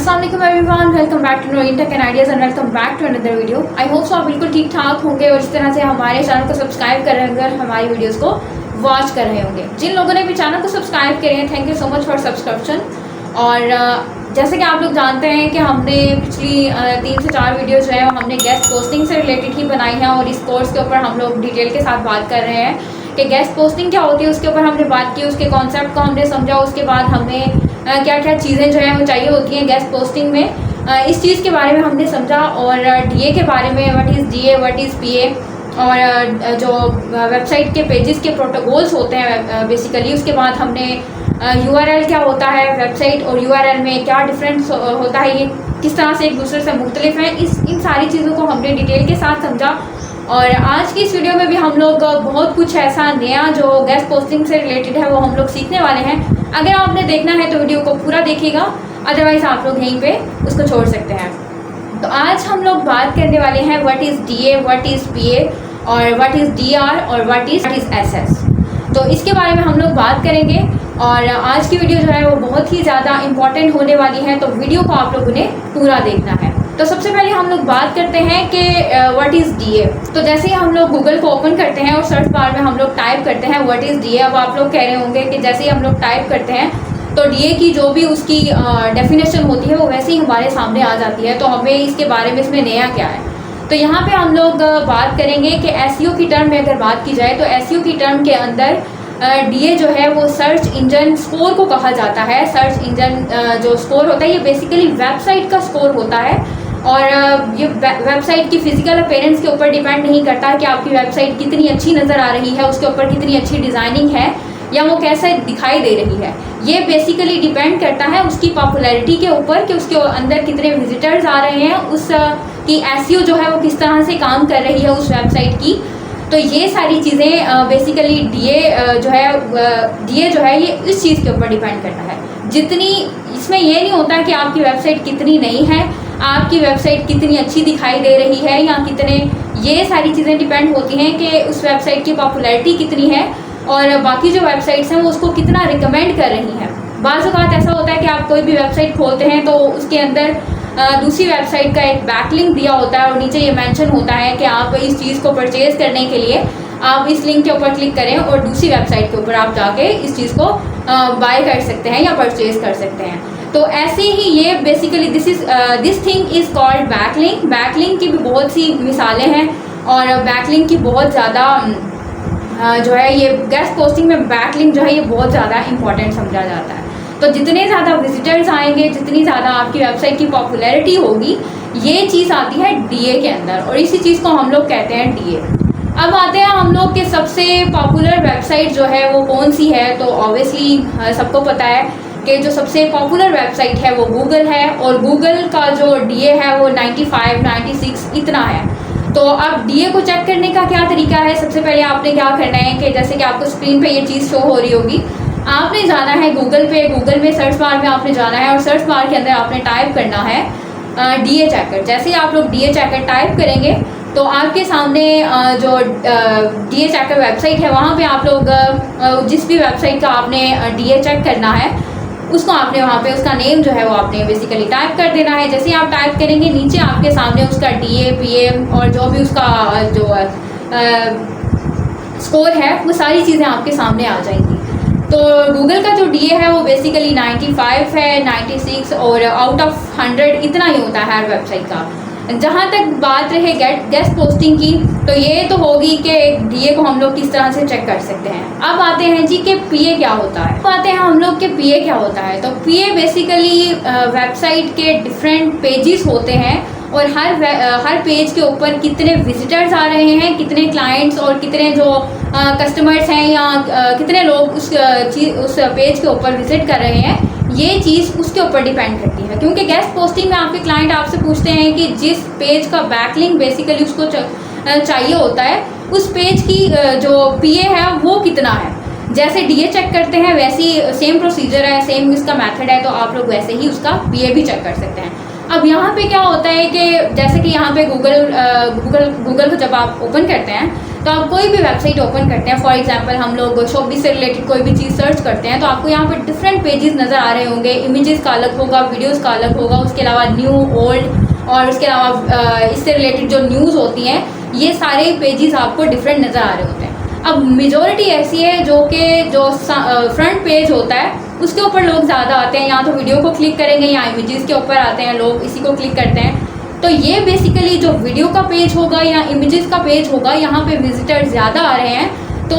अस्सलाम वालेकुम everyone, welcome back to Noin tech and ideas and welcome back to another video. I hope so आप बिल्कुल ठीक ठाक होंगे और इस तरह से हमारे चैनल को सब्सक्राइब कर रहे होंगे और हमारी वीडियोस को वॉच कर रहे होंगे। जिन लोगों ने भी चैनल को सब्सक्राइब करे हैं, thank you so much for subscription. और जैसे कि आप लोग जानते हैं कि हमने पिछली 3 से 4 वीडियो जो है वो हमने गेस्ट पोस्टिंग से रिलेटेड ही बनाई है और इस कोर्स के ऊपर हम लोग डिटेल के साथ बात कर रहे हैं कि गेस्ट पोस्टिंग क्या होती है। उसके ऊपर हमने बात की, उसके कॉन्सेप्ट को हमने समझा, उसके बाद हमने क्या क्या चीज़ें जो है वो चाहिए होती हैं गेस्ट पोस्टिंग में, इस चीज़ के बारे में हमने समझा। और डीए के बारे में, what is DA, what is PA, और जो वेबसाइट के पेजेस के प्रोटोकॉल्स होते हैं बेसिकली। उसके बाद हमने यूआरएल क्या होता है, वेबसाइट और यूआरएल में क्या डिफरेंस होता है, ये किस तरह से एक दूसरे से मुख्तलिफ हैं, इन सारी चीज़ों को हमने डिटेल के साथ समझा। और आज की इस वीडियो में भी हम लोग बहुत कुछ ऐसा नया जो गेस्ट पोस्टिंग से रिलेटेड है वो हम लोग सीखने वाले हैं। अगर आपने देखना है तो वीडियो को पूरा देखिएगा, अदरवाइज़ आप लोग यहीं पे उसको छोड़ सकते हैं। तो आज हम लोग बात करने वाले हैं what is DA, what is PA, और व्हाट इज़ डीआर, और व्हाट इज़ एसएस। तो इसके बारे में हम लोग बात करेंगे और आज की वीडियो जो है वो बहुत ही ज़्यादा इंपॉर्टेंट होने वाली है, तो वीडियो को आप लोगों ने पूरा देखना है। तो सबसे पहले हम लोग बात करते हैं कि व्हाट इज़ डीए। तो जैसे ही हम लोग गूगल को ओपन करते हैं और सर्च बार में हम लोग टाइप करते हैं व्हाट इज़ डीए। अब आप लोग कह रहे होंगे कि जैसे ही हम लोग टाइप करते हैं तो डीए की जो भी उसकी डेफिनेशन होती है वो वैसे ही हमारे सामने आ जाती है, तो हमें इसके बारे में इसमें नया क्या है। तो यहाँ पे हम लोग बात करेंगे कि एसईओ की टर्म में अगर बात की जाए तो एसईओ की टर्म के अंदर डीए जो है वो सर्च इंजन स्कोर को कहा जाता है। सर्च इंजन जो स्कोर होता है ये बेसिकली वेबसाइट का स्कोर होता है और ये वेबसाइट की फिजिकल अपीयरेंस के ऊपर डिपेंड नहीं करता कि आपकी वेबसाइट कितनी अच्छी नज़र आ रही है, उसके ऊपर कितनी अच्छी डिज़ाइनिंग है या वो कैसे दिखाई दे रही है। ये बेसिकली डिपेंड करता है उसकी पॉपुलैरिटी के ऊपर कि उसके अंदर कितने विजिटर्स आ रहे हैं, उस की एसईओ जो है वो किस तरह से काम कर रही है उस वेबसाइट की। तो ये सारी चीज़ें बेसिकली डीए जो है ये इस चीज़ के ऊपर डिपेंड करता है। जितनी इसमें ये नहीं होता कि आपकी वेबसाइट कितनी नई है, आपकी वेबसाइट कितनी अच्छी दिखाई दे रही है या कितने, ये सारी चीज़ें डिपेंड होती हैं कि उस वेबसाइट की पॉपुलैरिटी कितनी है और बाकी जो वेबसाइट्स हैं वो उसको कितना रिकमेंड कर रही हैं। बाज़ औक़ात ऐसा होता है कि आप कोई भी वेबसाइट खोलते हैं तो उसके अंदर दूसरी वेबसाइट का एक बैकलिंक दिया होता है और नीचे ये मेंशन होता है कि आप इस चीज़ को परचेज़ करने के लिए आप इस लिंक के ऊपर क्लिक करें और दूसरी वेबसाइट के ऊपर आप जाके इस चीज़ को बाय कर सकते हैं या परचेज़ कर सकते हैं। तो ऐसे ही ये basically this thing is called backlink. Backlink की भी बहुत सी मिसालें हैं और बैकलिंक की बहुत ज़्यादा जो है ये गेस्ट पोस्टिंग में बैकलिंक जो है ये बहुत ज़्यादा इंपॉर्टेंट समझा जाता है। तो जितने ज़्यादा विजिटर्स आएंगे, जितनी ज़्यादा आपकी वेबसाइट की पॉपुलैरिटी होगी, ये चीज़ आती है डीए के अंदर और इसी चीज़ को हम लोग कहते हैं डीए। अब आते हैं हम लोग के सबसे पॉपुलर वेबसाइट जो है वो कौन सी है। तो ऑब्वियसली सबको पता है कि जो सबसे पॉपुलर वेबसाइट है वो गूगल है और गूगल का जो डीए है वो 95, 96 इतना है। तो अब डीए को चेक करने का क्या तरीका है, सबसे पहले आपने क्या करना है कि जैसे कि आपको स्क्रीन पे ये चीज़ शो हो रही होगी, आपने जाना है गूगल पे, गूगल में सर्च बार में आपने जाना है और सर्च बार के अंदर आपने टाइप करना है डीए चेकर। जैसे ही आप लोग डीए चेकर टाइप करेंगे तो आपके सामने जो डीए चेकर वेबसाइट है वहाँ पे आप लोग जिस भी वेबसाइट का आपने डीए चेक करना है उसको आपने वहाँ पे उसका नेम जो है वो आपने बेसिकली टाइप कर देना है। जैसे ही आप टाइप करेंगे नीचे आपके सामने उसका डीए, पीए और जो भी उसका जो स्कोर है वो सारी चीज़ें आपके सामने आ जाएंगी। तो गूगल का जो डीए है वो बेसिकली 95 है, 96 और आउट ऑफ 100 इतना ही होता है हर वेबसाइट का। जहाँ तक बात रहे गेस्ट पोस्टिंग की तो ये तो होगी कि डीए को हम लोग किस तरह से चेक कर सकते हैं। अब आते हैं जी कि पीए क्या होता है। अब आते हैं हम लोग के पीए क्या होता है। तो पीए बेसिकली वेबसाइट के डिफरेंट पेजेस होते हैं और हर पेज के ऊपर कितने विजिटर्स आ रहे हैं, कितने क्लाइंट्स और कितने जो कस्टमर्स हैं या कितने लोग उस पेज के ऊपर विजिट कर रहे हैं, ये चीज़ उसके ऊपर डिपेंड करती है। क्योंकि गेस्ट पोस्टिंग में आपके क्लाइंट आपसे पूछते हैं कि जिस पेज का बैकलिंक बेसिकली उसको चाहिए होता है उस पेज की जो पीए है वो कितना है। जैसे डीए चेक करते हैं वैसी सेम प्रोसीजर है, सेम इसका मेथड है, तो आप लोग वैसे ही उसका पीए भी चेक कर सकते हैं। अब यहाँ पे क्या होता है कि जैसे कि यहाँ पे गूगल को जब आप ओपन करते हैं तो आप कोई भी वेबसाइट ओपन करते हैं, फॉर एग्जांपल हम लोग शॉपिंग से रिलेटेड कोई भी चीज़ सर्च करते हैं, तो आपको यहाँ पर डिफरेंट पेजेस नज़र आ रहे होंगे। इमेजेस का अलग होगा, वीडियोज़ का अलग होगा, उसके अलावा न्यू, ओल्ड और उसके अलावा इससे रिलेटेड जो न्यूज़ होती हैं, ये सारे पेजेस आपको डिफरेंट नज़र आ रहे होते हैं। अब मेजॉरिटी ऐसी है जो फ्रंट पेज होता है उसके ऊपर लोग ज़्यादा आते हैं, या तो वीडियो को क्लिक करेंगे या इमेजेस के ऊपर आते हैं, लोग इसी को क्लिक करते हैं। तो ये बेसिकली जो वीडियो का पेज होगा या इमेजेस का पेज होगा, यहाँ पे विजिटर ज़्यादा आ रहे हैं, तो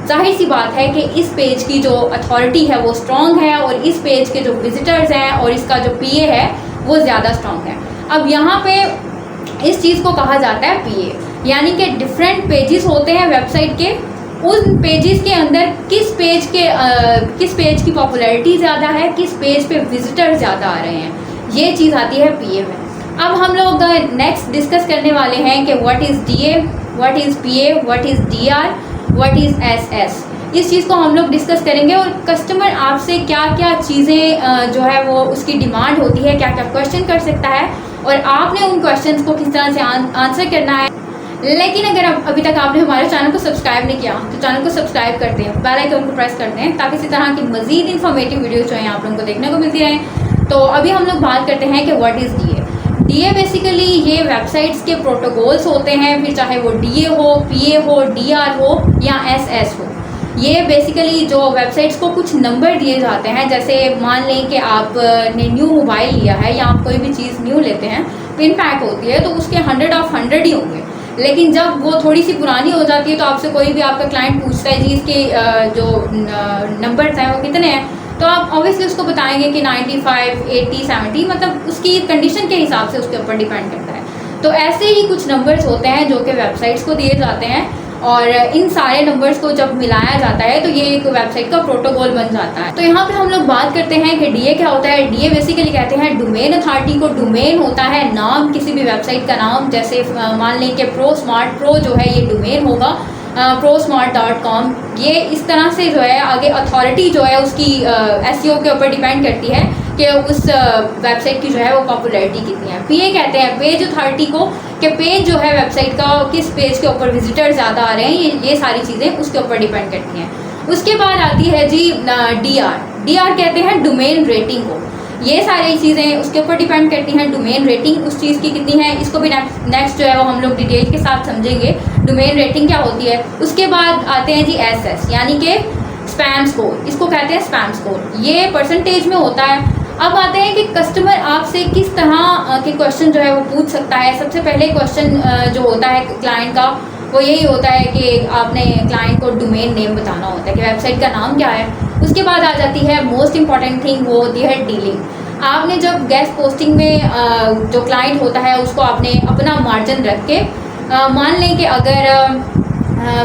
जाहिर सी बात है कि इस पेज की जो अथॉरिटी है वो स्ट्रॉन्ग है, और इस पेज के जो विजिटर्स हैं और इसका जो पीए है वो ज़्यादा स्ट्रॉन्ग है। अब यहाँ पे इस चीज़ को कहा जाता है पीए, यानी कि डिफरेंट पेजेस होते हैं वेबसाइट के, उन पेजेस के अंदर किस पेज की पॉपुलैरिटी ज़्यादा है, किस पेज पे विजिटर ज़्यादा आ रहे हैं, ये चीज़ आती है पीए में। अब हम लोग नेक्स्ट डिस्कस करने वाले हैं कि what is DA, what is PA, what is DR, what is SS. इस चीज़ को हम लोग डिस्कस करेंगे, और कस्टमर आपसे क्या क्या चीज़ें जो है वो उसकी डिमांड होती है, क्या क्या क्वेश्चन कर सकता है, और आपने उन क्वेश्चंस को किस तरह से आंसर करना है। लेकिन अगर अभी तक आपने हमारे चैनल को सब्सक्राइब नहीं किया तो चैनल को सब्सक्राइब करते हैं, बेल आइकन को प्रेस करते हैं, ताकि इसी तरह की मजीद इन्फॉर्मेटिव वीडियोस जो हैं आप लोगों को देखने को मिलती रहें। तो अभी हम लोग बात करते हैं कि what is DA. DA basically ये वेबसाइट्स के प्रोटोकॉल्स होते हैं, फिर चाहे वो डीए हो, पीए हो, डीआर हो या एसएस हो। ये बेसिकली जो वेबसाइट्स को कुछ नंबर दिए जाते हैं, जैसे मान लें कि आपने न्यू मोबाइल लिया है या आप कोई भी चीज़ न्यू लेते हैं, पिन पैक होती है, तो उसके 100 ऑफ 100 ही होंगे। लेकिन जब वो थोड़ी सी पुरानी हो जाती है तो आपसे कोई भी आपका क्लाइंट पूछता है जी इसके जो नंबर्स हैं वो कितने हैं, तो आप ऑब्वियसली उसको बताएंगे कि 95, 80, 70, मतलब उसकी कंडीशन के हिसाब से उसके ऊपर डिपेंड करता है। तो ऐसे ही कुछ नंबर्स होते हैं जो कि वेबसाइट्स को दिए जाते हैं, और इन सारे नंबर्स को जब मिलाया जाता है तो ये एक वेबसाइट का प्रोटोकॉल बन जाता है। तो यहाँ पे हम लोग बात करते हैं कि डीए क्या होता है। डीए बेसिकली कहते हैं डोमेन अथॉरिटी को। डोमेन होता है नाम, किसी भी वेबसाइट का नाम, जैसे मान लें कि प्रो स्मार्ट, प्रो जो है ये डोमेन होगा prosmart.com। ये इस तरह से जो है आगे अथॉरिटी जो है उसकी एसईओ के ऊपर डिपेंड करती है कि उस वेबसाइट की जो है वो पॉपुलैरिटी कितनी है। पीए कहते हैं पेज अथॉरिटी को, कि पेज जो है वेबसाइट का किस पेज के ऊपर विजिटर ज़्यादा आ रहे हैं, ये सारी चीज़ें उसके ऊपर डिपेंड करती हैं। उसके बाद आती है जी डीआर। डीआर कहते हैं डोमेन रेटिंग को। ये सारी चीज़ें उसके ऊपर डिपेंड करती हैं। डोमेन रेटिंग उस चीज़ की कितनी है, इसको भी नेक्स्ट जो है वो हम लोग डिटेल के साथ समझेंगे डोमेन रेटिंग क्या होती है। उसके बाद आते हैं जी एसएस, यानी कि स्पैम स्कोर। इसको कहते हैं स्पैम स्कोर, ये परसेंटेज में होता है। अब आते हैं कि कस्टमर आपसे किस तरह के क्वेश्चन जो है वो पूछ सकता है। सबसे पहले क्वेश्चन जो होता है क्लाइंट का वो यही होता है कि आपने क्लाइंट को डोमेन नेम बताना होता है कि वेबसाइट का नाम क्या है। उसके बाद आ जाती है मोस्ट इंपॉर्टेंट थिंग, वो होती है डीलिंग। आपने जब गेस्ट पोस्टिंग में जो क्लाइंट होता है उसको आपने अपना मार्जिन रख के, मान लें कि अगर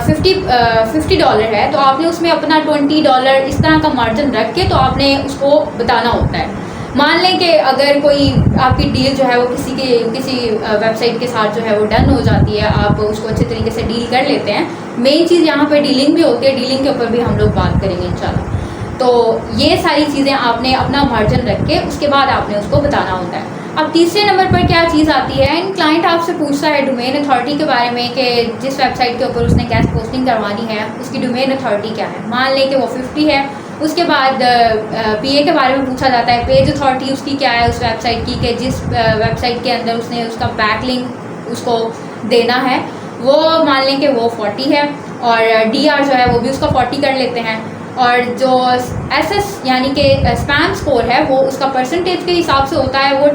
$50 है तो आपने उसमें अपना $20 इस तरह का मार्जिन रख के तो आपने उसको बताना होता है। मान लें कि अगर कोई आपकी डील जो है वो किसी वेबसाइट के साथ जो है वो डन हो जाती है, आप उसको अच्छे तरीके से डील कर लेते हैं। मेन चीज़ यहाँ पे डीलिंग भी होती है, डीलिंग के ऊपर भी हम लोग बात करेंगे इंशाल्लाह। तो ये सारी चीज़ें आपने अपना मार्जिन रख के उसके बाद आपने उसको बताना होता है। अब तीसरे नंबर पर क्या चीज़ आती है, क्लाइंट आपसे पूछता है डोमेन अथॉरिटी के बारे में कि जिस वेबसाइट के ऊपर उसने गेस्ट पोस्टिंग करवानी है उसकी डोमेन अथॉरिटी क्या है। मान लें कि वो 50 है। उसके बाद पीए के बारे में पूछा जाता है, पेज अथॉरिटी उसकी क्या है उस वेबसाइट की, कि जिस वेबसाइट के अंदर उसने उसका बैकलिंक उसको देना है वो मान लें कि वो 40 है, और डीआर जो है वो भी उसका 40 कर लेते हैं। और जो एसएस यानी कि स्पैम स्कोर है वो उसका परसेंटेज के हिसाब से होता है। वो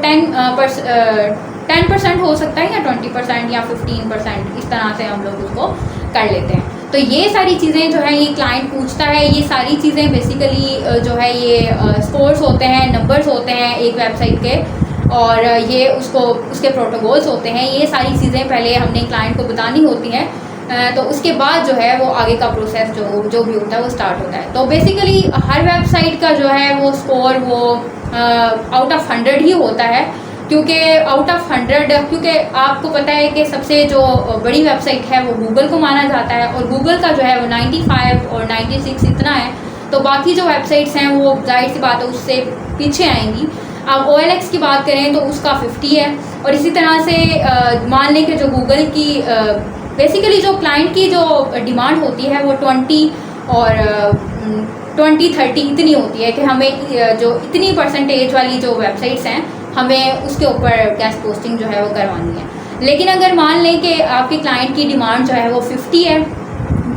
10% हो सकता है या 20% या 15%, इस तरह से हम लोग उसको कर लेते हैं। तो ये सारी चीज़ें जो है ये क्लाइंट पूछता है। ये सारी चीज़ें बेसिकली जो है ये स्कोर्स होते हैं, नंबर्स होते हैं एक वेबसाइट के, और ये उसके प्रोटोकॉल्स होते हैं। ये सारी चीज़ें पहले हमने क्लाइंट को बतानी होती हैं, तो उसके बाद जो है वो आगे का प्रोसेस जो भी होता है वो स्टार्ट होता है। तो बेसिकली हर वेबसाइट का जो है वो स्कोर वो आउट ऑफ 100 ही होता है, क्योंकि आउट ऑफ 100 क्योंकि आपको पता है कि सबसे जो बड़ी वेबसाइट है वो गूगल को माना जाता है, और गूगल का जो है वो 95 और 96 इतना है। तो बाकी जो वेबसाइट्स हैं वो जाहिर सी बात है उससे पीछे आएंगी। अब OLX की बात करें तो उसका 50 है, और इसी तरह से मान लें कि जो गूगल की बेसिकली जो क्लाइंट की जो डिमांड होती है वो 20 और 20-30 इतनी होती है कि हमें जो इतनी परसेंटेज वाली जो वेबसाइट्स हैं हमें उसके ऊपर गेस्ट पोस्टिंग जो है वो करवानी है। लेकिन अगर मान लें कि आपके क्लाइंट की डिमांड जो है वो 50 है,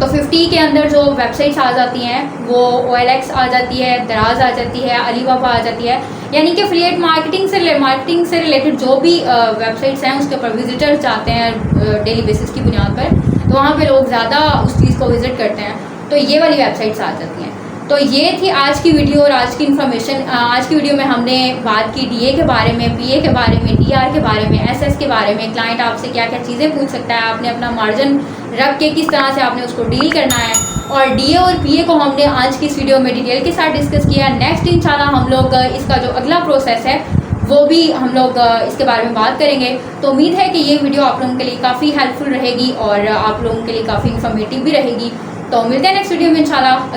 तो 50 के अंदर जो वेबसाइट्स आ जाती हैं वो OLX आ जाती है, दराज आ जाती है, अलीबाबा आ जाती है, यानी कि एफिलिएट मार्केटिंग से रिलेटेड जो भी वेबसाइट्स हैं उसके ऊपर विजिटर्स जाते हैं डेली बेसिस की बुनियाद पर, तो वहाँ पे लोग ज़्यादा उस चीज़ को विज़िट करते हैं, तो ये वाली वेबसाइट्स आ जाती हैं। तो ये थी आज की वीडियो और आज की इन्फॉर्मेशन। आज की वीडियो में हमने बात की DA के बारे में, PA के बारे में, DR के बारे में, SS के बारे में, क्लाइंट आपसे क्या क्या चीज़ें पूछ सकता है, आपने अपना मार्जिन रख के किस तरह से आपने उसको डील करना है, और DA और PA को हमने आज की इस वीडियो में डिटेल के साथ डिस्कस किया। नेक्स्ट इंशाल्लाह हम लोग इसका जो अगला प्रोसेस है वो भी हम लोग इसके बारे में बात करेंगे। तो उम्मीद है कि ये वीडियो आप लोगों के लिए काफ़ी हेल्पफुल रहेगी और आप लोगों के लिए काफ़ी इन्फॉर्मेटिव भी रहेगी। तो मिलते हैं नेक्स्ट वीडियो में इंशाल्लाह।